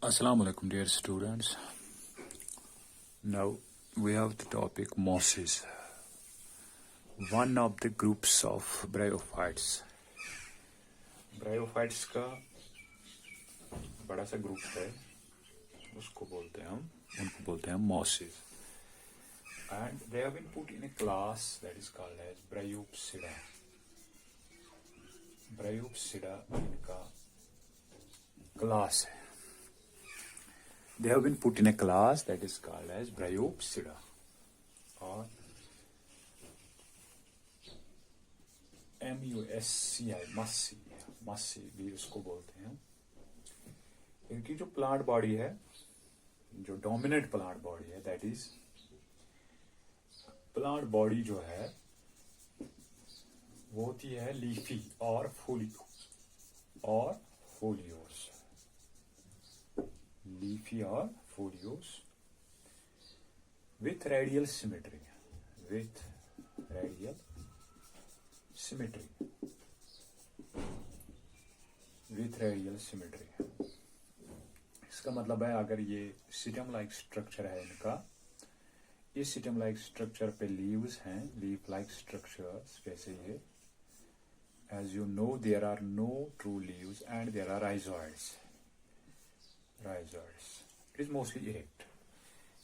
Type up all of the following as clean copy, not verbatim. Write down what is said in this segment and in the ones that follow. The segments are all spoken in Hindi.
Assalamu alaikum, dear students. Now we have the topic mosses, one of the groups of bryophytes. Bryophytes का बड़ा सा ग्रुप है, उसको बोलते हैं उनको बोलते हैं mosses. And they have been put in a class that is called as Bryopsida. Bryopsida इनका class है. They have been put in a class that is called as Bryopsida or MUSCI, mushy भी उसको बोलते हैं. इनकी जो प्लांट बॉडी है, जो डोमिनेंट प्लांट बॉडी है, दैट इज प्लांट बॉडी जो है वो होती है लीफी और फोलियोस. लीफी और फोलियोस with radial symmetry. इसका मतलब है अगर ये सिटम लाइक स्ट्रक्चर है इनका, इस सिटम लाइक स्ट्रक्चर पे लीव्स हैं, लीफ लाइक स्ट्रक्चर्स जैसे ये. As you know there are no true leaves and there are rhizoids. It is mostly erect.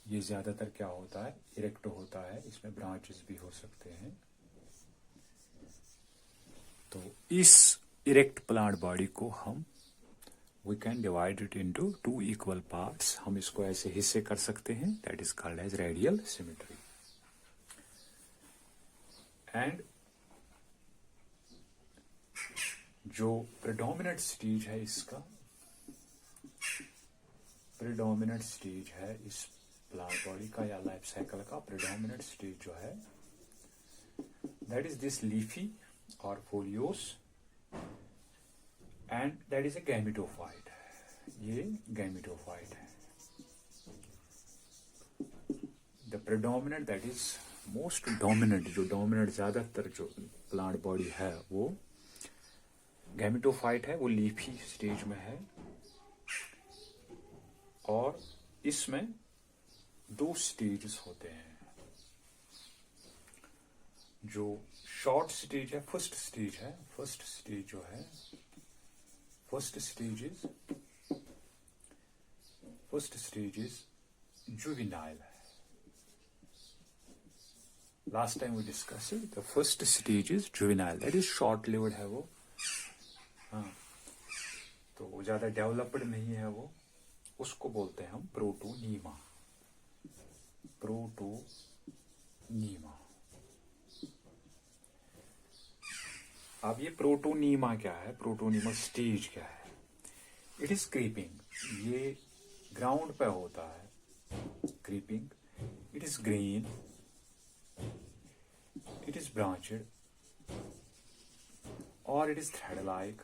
ये ज्यादातर क्या होता है, इरेक्ट होता है. इसमें ब्रांचेस भी हो सकते हैं. तो इस इरेक्ट प्लांट बॉडी को हम we can divide it into 2 equal parts. हम इसको ऐसे हिस्से कर सकते हैं. That is called as radial symmetry. And जो प्रेडोमिनेंट स्टेज है इसका, प्रेडोमिनेंट स्टेज है इस प्लांट बॉडी का या लाइफ साइकिल का, प्रेडोमिनेंट स्टेज जो है दैट इज दिस लीफी और foliose and that is a gametophyte. ये गैमेटोफाइट है. The predominant that is most dominant, जो डोमिनेंट ज्यादातर जो प्लांट बॉडी है वो गैमेटोफाइट है, वो लीफी स्टेज में है. और इसमें 2 स्टेजेस होते हैं. जो शॉर्ट स्टेज है, फर्स्ट स्टेज जो है, first stage is juvenile. Last time we discuss it. The first stage is juvenile, that is short lived है वो. हाँ, तो वो ज्यादा डेवलप्ड नहीं है वो. उसको बोलते हैं हम प्रोटोनीमा. अब ये प्रोटोनीमा क्या है, प्रोटोनीमा स्टेज क्या है? It is creeping. ये ग्राउंड पे होता है creeping. It is green, it is branched और it is thread like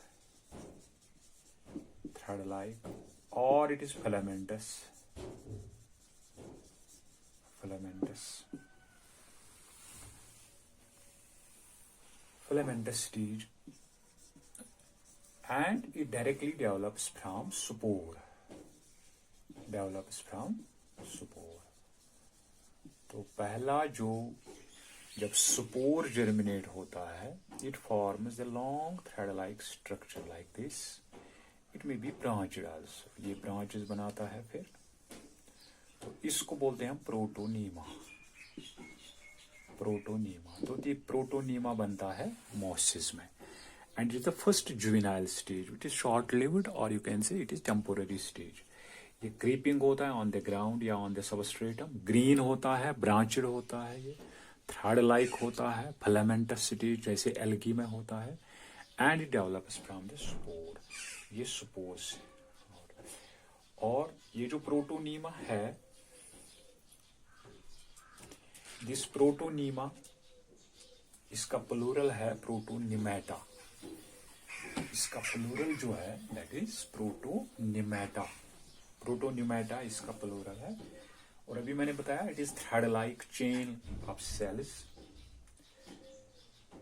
or it is filamentous stage, and it directly develops from spore. तो पहला जो जब स्पोर जर्मिनेट होता है, it forms a long thread like structure like this. It may be branched also. ये ब्रांचेस बनाता है फिर. तो इसको बोलते हैं हम प्रोटोनीमा. तो ये प्रोटोनीमा बनता है मॉसेस में. And it is the first juvenile stage. It is short lived और you can say it is temporary stage. ये क्रीपिंग होता है ऑन द ग्राउंड या ऑन द सबस्ट्रेटम. ग्रीन होता है, ब्रांचेड होता है, ये थ्रेड लाइक होता है, फिलामेंटस स्टेज जैसे एल्गी में होता है. And it develops from the spore. ये स्पोर से. और ये जो प्रोटोनीमा है, दिस प्रोटोनीमा, इसका प्लूरल है प्रोटोनिमेटा. इसका प्लूरल जो है दैट इज प्रोटोनिमेटा. इसका प्लूरल है. और अभी मैंने बताया it is thread like chain of cells.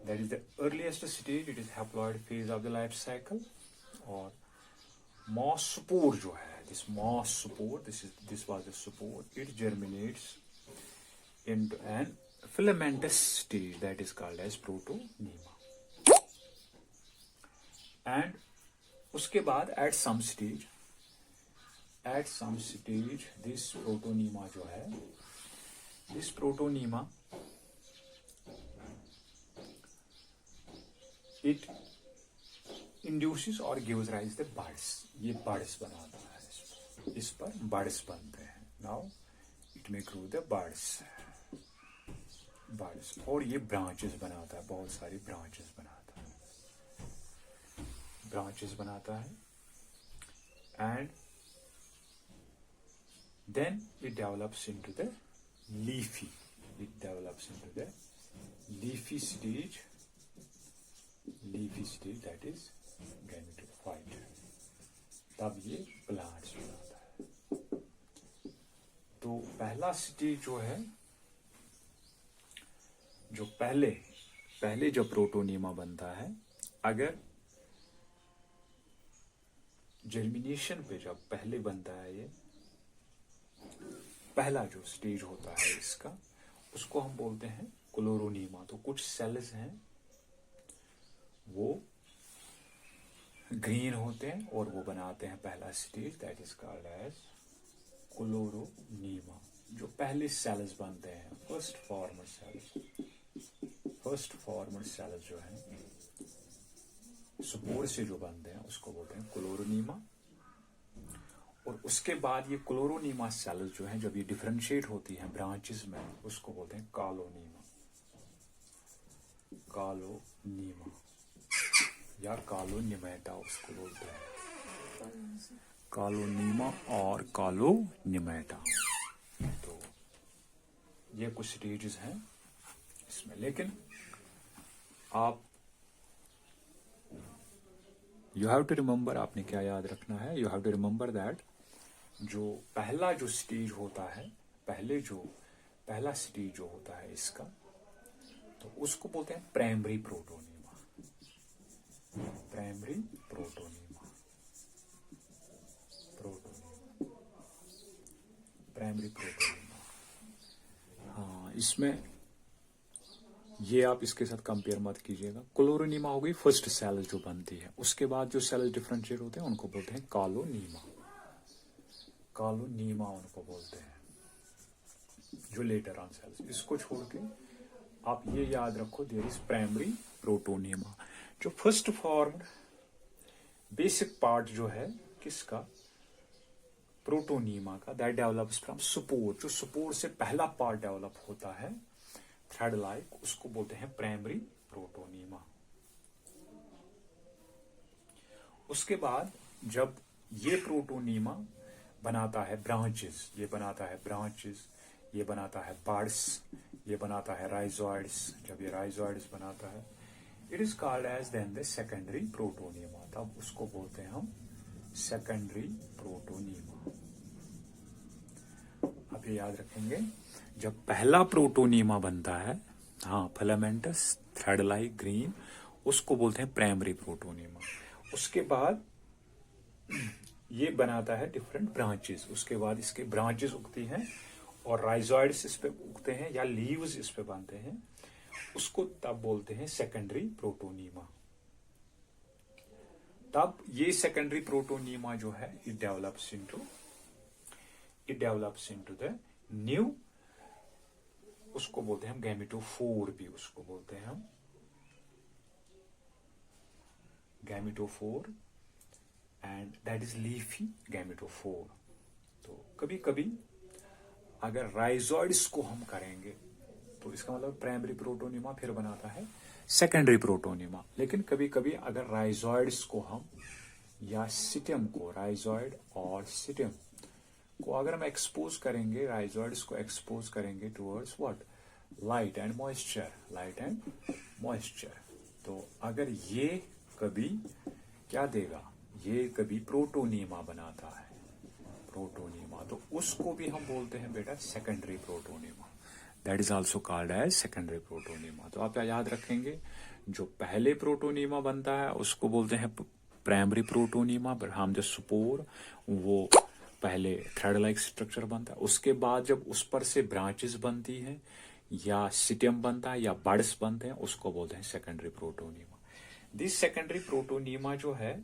That is the earliest stage. It is haploid phase of the life cycle. और मॉस्पोर जो है, this moss spore, this was the spore, it germinates into an filamentous stage that is called as protonema. And उसके बाद at some stage this protonema जो है, this protonema it induces or gives rise the buds. ये buds बनाता है, इस पर buds बनते हैं. Now it may grow the buds. और ये branches बनाता है, बहुत सारी branches बनाता है. And then it develops into the leafy. Leafy stage that is gametophyte. तब ये plants बनाता है. तो पहला स्टेज जो है, जो पहले जब प्रोटोनीमा बनता है, अगर जर्मिनेशन पे जब पहले बनता है, ये पहला जो स्टेज होता है इसका, उसको हम बोलते हैं क्लोरोनीमा. तो कुछ सेल्स हैं वो ग्रीन होते हैं और वो बनाते हैं पहला stage, that is called as chloronema. जो पहले सेल्स बनते हैं, फर्स्ट फॉर्मर सेल्स जो है स्पोर से जो बनते हैं, उसको बोलते हैं क्लोरोनीमा. और उसके बाद ये क्लोरोनीमा सेल्स जो हैं, जब ये डिफरेंशिएट होती हैं ब्रांचेस में, उसको बोलते हैं कॉलोनीमा या कॉलोनिमेटा उसको बोलते हैं. कॉलोनीमा और कॉलोनिमेटा. तो ये कुछ स्टेजेस हैं इसमें. लेकिन आप यू हैव टू रिमेंबर, आपने क्या याद रखना है, you have to remember that जो पहला स्टेज होता है, पहला स्टेज जो होता है इसका, तो उसको बोलते हैं प्राइमरी प्रोटोनीमा. हाँ, इसमें ये आप इसके साथ कंपेयर मत कीजिएगा. क्लोरोनीमा हो गई फर्स्ट सेल जो बनती है, उसके बाद जो सेल डिफरेंशिएट होते हैं उनको बोलते हैं कॉलोनीमा उनको बोलते हैं, जो लेटर ऑन सेल्स. इसको छोड़ के आप ये याद रखो, देयर इज प्राइमरी प्रोटोनीमा. जो फर्स्ट फॉर्म्ड बेसिक पार्ट जो है किसका, प्रोटोनीमा का, दैट डेवलप्स फ्रॉम स्पोर. जो स्पोर से पहला पार्ट डेवलप होता है थ्रेड लाइक, उसको बोलते हैं प्राइमरी प्रोटोनीमा. उसके बाद जब ये प्रोटोनीमा बनाता है ब्रांचेस, ये बनाता है बड्स, ये बनाता है राइजोइड्स. जब ये राइजोइड्स बनाता है, it is called as then the secondary protonema. तब उसको बोलते हैं हम सेकेंडरी प्रोटोनीमा. आप ये याद रखेंगे, जब पहला प्रोटोनीमा बनता है, हाँ, फिलामेंटस थ्रेड लाइक ग्रीन, उसको बोलते हैं प्राइमरी प्रोटोनीमा. उसके बाद ये बनाता है डिफरेंट ब्रांचेस. उसके बाद इसके ब्रांचेस उगती हैं और राइजोइड्स इस पे उगते हैं या लीव्स इस पे बनते हैं, उसको तब बोलते हैं सेकेंडरी प्रोटोनीमा. तब ये सेकेंडरी प्रोटोनीमा जो है, it develops into the new, उसको बोलते हैं हम गैमेटोफोर भी, उसको बोलते हैं हम गैमेटोफोर, एंड दैट इज लीफी गैमेटोफोर. तो कभी कभी अगर राइजोइड्स को हम करेंगे तो इसका मतलब प्राइमरी प्रोटोनीमा फिर बनाता है सेकेंडरी प्रोटोनीमा. लेकिन कभी कभी अगर राइजोइड्स को हम, या सिटम को, राइजोइड और सिटम को अगर हम एक्सपोज करेंगे, राइजोइड्स को एक्सपोज करेंगे towards what, light and moisture, तो अगर ये कभी क्या देगा, ये कभी प्रोटोनीमा बनाता है, तो उसको भी हम बोलते हैं बेटा secondary protonema. That is also called as secondary protonema. तो आप याद रखेंगे, जो पहले प्रोटोनीमा बनता है उसको बोलते हैं प्राइमरी प्रोटोनीमा. हम जो स्पोर वो पहले थ्रेड लाइक स्ट्रक्चर बनता है, उसके बाद जब उस पर से ब्रांचेस बनती हैं या सिटियम बनता है या बड्स बनते हैं, उसको बोलते हैं secondary protonema. This secondary protonema जो है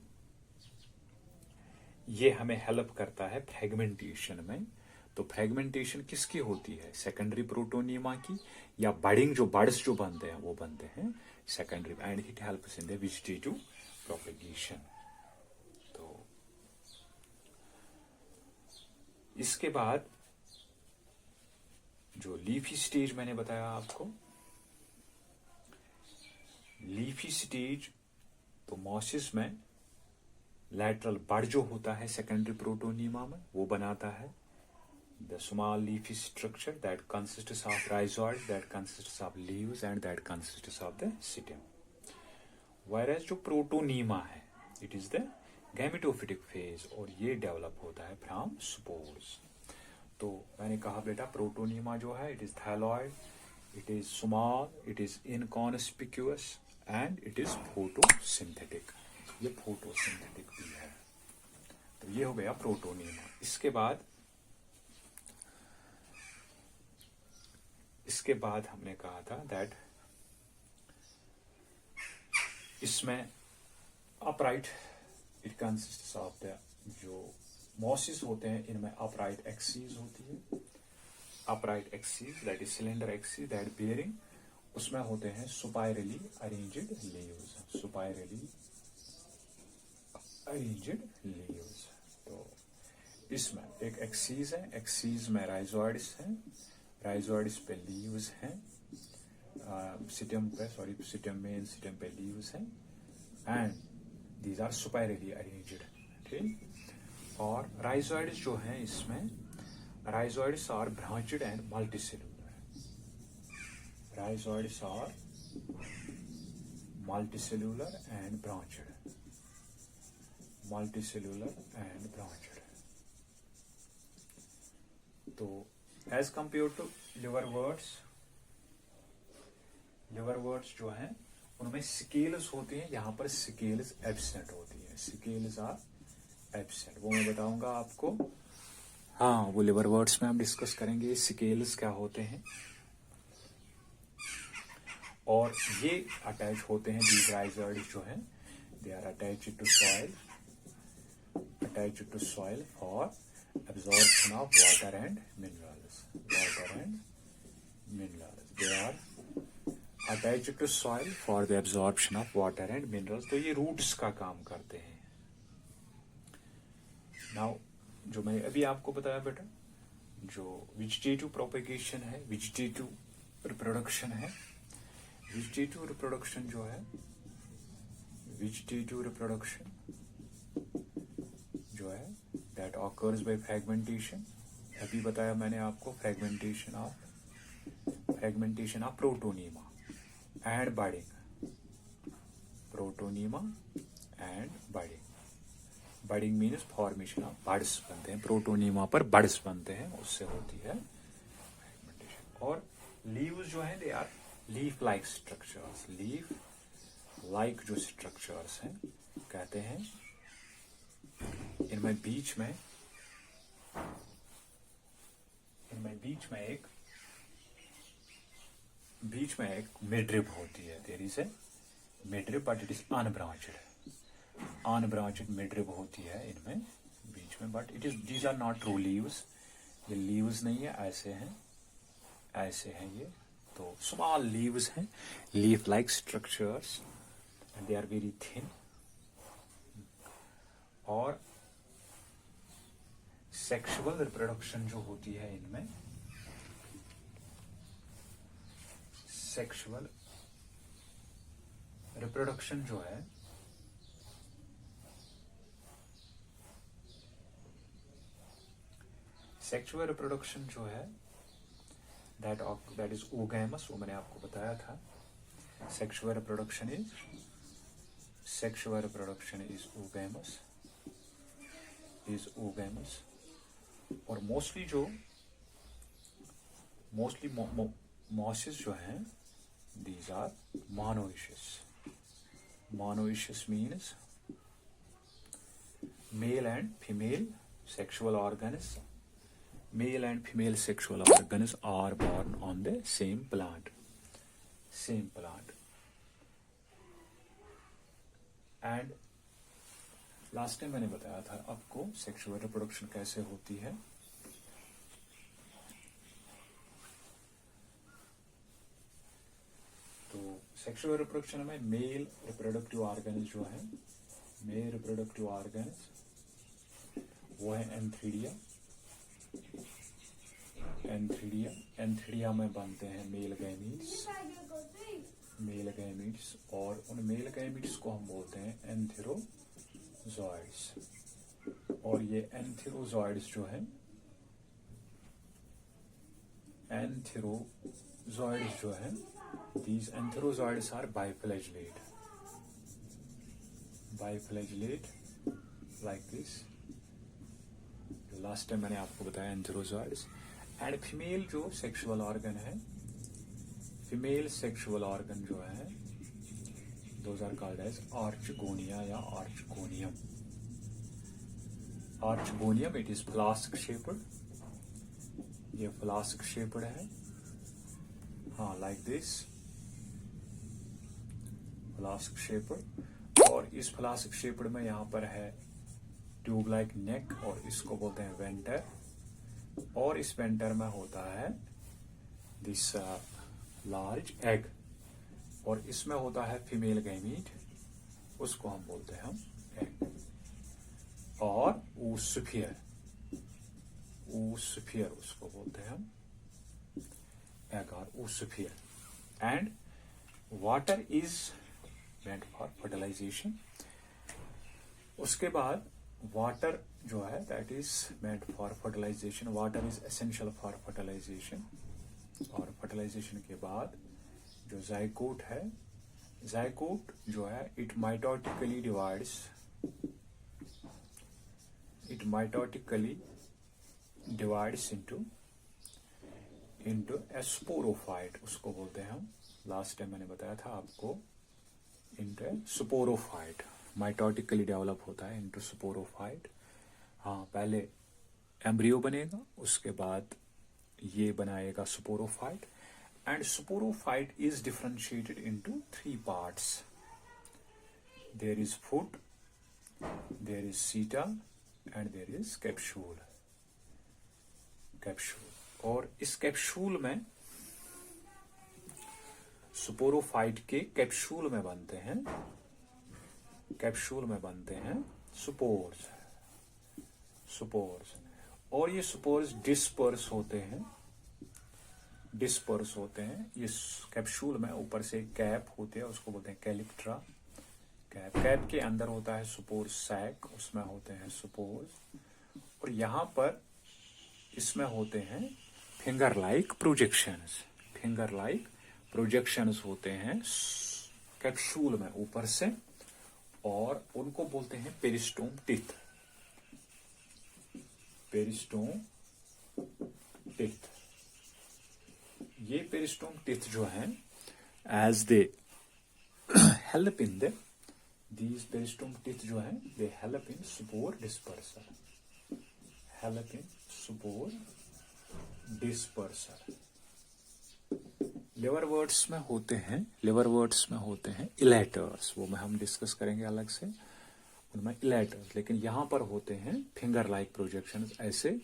ये हमें हेल्प करता है फ्रेगमेंटेशन में। तो फ्रेगमेंटेशन किसकी होती है? सेकेंडरी प्रोटोनीमा की, या बडिंग जो बड्स जो बनते हैं वो बनते हैं secondary, and it helps in the vegetative propagation. तो इसके बाद जो लीफी स्टेज मैंने बताया आपको, लीफी स्टेज तो मॉसिस में लैटरल बड जो होता है सेकेंडरी प्रोटोनीमा में वो बनाता है the small leafy structure that consists of rhizoid, that consists of leaves and that consists of the stem. Whereas जो प्रोटोनीमा है it is the gametophytic phase और ये डेवलप होता है from spores। तो मैंने कहा बेटा प्रोटोनीमा जो है it is thyroid, it is small, it is inconspicuous and it is photosynthetic। ये photosynthetic भी है। तो ये हो गया प्रोटोनीमा। इसके बाद हमने कहा था दैट इसमें upright it consists of the जो मॉसिस होते हैं इनमें अपराइट एक्सिस होती है, upright axis that is cylinder axis that bearing, उसमें होते हैं सुपाइरली अरेंज्ड लीव्स, सुपाइरली अरेंज्ड लीव्स। तो इसमें एक एक्सिस है, एक्सिस में राइजोइड्स हैं, राइजोइड्स पे लीव्स हैं, सिटम पे लीव्स हैं and these are spirally arranged. ठीक, और राइजोइड्स जो हैं इसमें rhizoids are branched and multicellular, rhizoids are multicellular and branched, multicellular and branched. तो as compare to liverworts, liverworts जो हैं उनमें स्केल्स होते हैं, यहाँ पर स्केल्स एब्सेंट होती है, स्केल्स आर एब्सेंट। वो मैं बताऊंगा आपको, हाँ वो लिवरवर्ट्स में हम डिस्कस करेंगे स्केल्स क्या होते हैं। और ये अटैच होते हैं, दीज राइजोइड्स जो हैं they are attached to soil, attached to soil for absorption of water and minerals, water and minerals, they are attached to soil for the absorption of water and minerals। तो ये रूट्स का काम करते हैं। नाउ जो मैं अभी आपको बताया बेटा, जो वेजिटेटिव प्रोपेगेशन है, वेजिटेटिव रिप्रोडक्शन है, वेजिटेटिव रिप्रोडक्शन जो है, वेजिटेटिव रिप्रोडक्शन जो है that occurs by fragmentation। अभी बताया मैंने आपको fragmentation of protonema and budding, protonema and budding. Budding means formation of buds बनते हैं, प्रोटोनीमा पर बड्स बनते हैं, उससे होती है फ्रेगमेंटेशन। और लीव्स जो हैं they are leaf like structures, leaf like जो स्ट्रक्चर्स हैं कहते हैं इनमें बीच में एक मिडरिब होती है, there is a midrib but it is unbranched midrib होती है इनमें बीच में, but it is these are not true leaves, ये लीव्स नहीं है, ऐसे हैं ये। तो स्मॉल लीव्स हैं, leaf like structures and they are very thin. और सेक्सुअल रिप्रोडक्शन जो होती है इनमें, सेक्सुअल रिप्रोडक्शन जो है सेक्सुअल रिप्रोडक्शन जो है दैट इज ओगैमस, वो मैंने आपको बताया था। Sexual reproduction is oogamous. और मोस्टली मॉसिस जो हैं these are monoecious. Monoecious means male and female sexual organs, male and female sexual organs are born on the same plant. And last time मैंने बताया था आपको सेक्सुअल रिप्रोडक्शन कैसे होती है. तो सेक्सुअल रिप्रोडक्शन में मेल रिप्रोडक्टिव ऑर्गन जो है, मेल रिप्रोडक्टिव ऑर्गन वो है एंथ्रीडिया में बनते हैं मेल गैमीट्स, और उन मेल गैमीट्स को हम बोलते हैं एंथेरोजॉइड्स. और ये एंथेरोजॉइड्स जो है, these antherozoids are biflagellate like this. Last time मैंने आपको बताया एंथेरोजॉइड्स. एंड फीमेल जो सेक्सुअल ऑर्गन है, फीमेल सेक्सुअल ऑर्गन जो है, those are called as archegonia या archegonium. It is flask shaped. ये फ्लास्क शेप्ड है, हाँ, लाइक दिस, फ्लास्क शेप्ड. और इस फ्लास्क शेप्ड में यहाँ पर है ट्यूब लाइक नेक, और इसको बोलते हैं वेंटर. और इस वेंटर में होता है दिस लार्ज एग, और इसमें होता है फीमेल गैमीट, उसको हम बोलते हैं एग. और oosphere उसको बोलते हैं हम एग और oosphere. And water is meant for fertilisation. उसके बाद वाटर जो है that is meant for fertilisation. Water is essential for fertilisation. और फर्टिलाइजेशन के बाद जो जाइगोट है, जाइगोट जो है it mitotically divides into a sporophyte, उसको बोलते हैं हम. लास्ट टाइम मैंने बताया था आपको, into a sporophyte. Mitotically develop होता है इनटू स्पोरोफाइट. हाँ, पहले एम्ब्रियो बनेगा, उसके बाद ये बनाएगा sporophyte. And sporophyte is differentiated into 3 parts. There is foot, there is seta and there is capsule. और इस कैप्सूल में, स्पोरोफाइट के कैप्सूल में बनते हैं स्पोर्स. और ये स्पोर्स डिस्पर्स होते हैं. ये कैप्सूल में ऊपर से कैप होते हैं, उसको बोलते हैं कैलिप्ट्रा. कैप के अंदर होता है स्पोर सैक, उसमें होते हैं स्पोर्स. और यहां पर इसमें होते हैं फिंगर लाइक प्रोजेक्शंस होते हैं कैप्सूल में ऊपर से, और उनको बोलते हैं पेरिस्टोम टिथ. ये पेरिस्टोम टिथ जो है, as they help in these peristome teeth जो है, they help in spore dispersal. Liverworts में होते हैं इलेटर्स. वो में हम डिस्कस करेंगे अलग से, उनमें इलेटर्स. लेकिन यहां पर होते हैं फिंगर लाइक प्रोजेक्शंस. ऐसे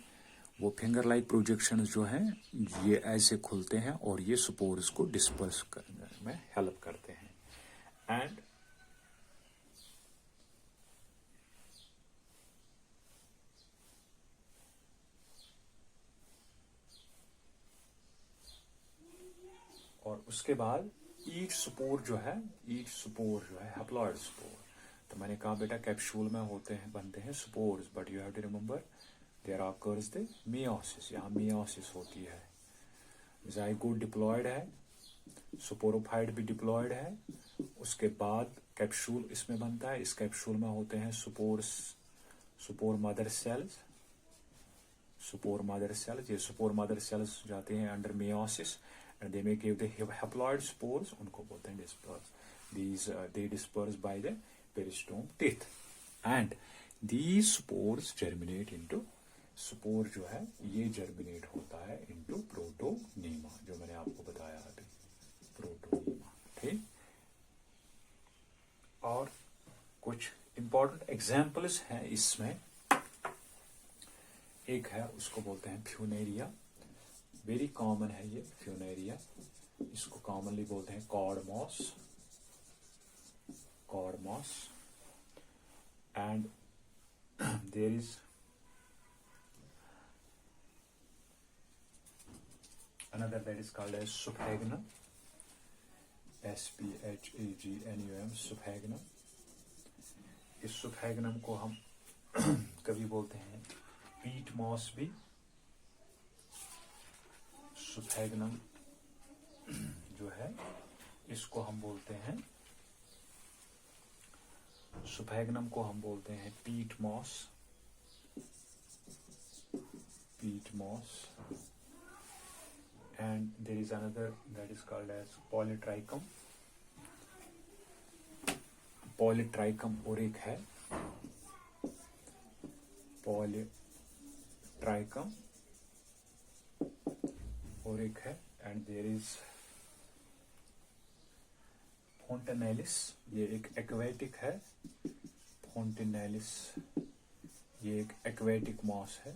वो फिंगर लाइक प्रोजेक्शंस जो हैं, ये ऐसे खुलते हैं और ये स्पोर्स को डिस्पर्स करने में हेल्प करते हैं. एंड और उसके बाद ईच स्पोर जो है हैप्लॉइड स्पोर. तो मैंने कहा बेटा कैप्सूल में बनते हैं spores, but you have to remember there occurs the meiosis. यहाँ मियोसिस होती है. जाइगोट डिप्लॉयड है, स्पोरोफाइट भी डिप्लॉयड है. उसके बाद कैप्सूल इसमें बनता है. इस कैप्सूल में होते हैं स्पोर मदर सेल्स. ये स्पोर मदर सेल्स जाते हैं under meiosis, and they may give the haploid spores, उनको बोलते हैं disperse. These they disperse by the peristome teeth. And these spores germinate into, spore जो है ये जर्मिनेट होता है इनटू प्रोटोनीमा, जो मैंने आपको बताया अभी, प्रोटोनीमा। ठीक, और कुछ इंपॉर्टेंट एग्जांपल्स हैं इसमें। एक है, उसको बोलते हैं फ्यूनेरिया, वेरी कॉमन है ये फ्यूनेरिया, इसको कॉमनली बोलते हैं cord moss, cord moss. And there is another that is called as Sphagnum, Sphagnum, Sphagnum। इस Sphagnum को हम कभी बोलते हैं पीट मॉस भी। Sphagnum जो है इसको हम बोलते हैं, Sphagnum को हम बोलते हैं peat moss, peat moss. And there is another that is called as Polytrichum, Polytrichum और एक है Polytrichum और एक है, and there is Fontinalis, ये एक एक्वेटिक है, Fontinalis ये एक एक्वेटिक मॉस है।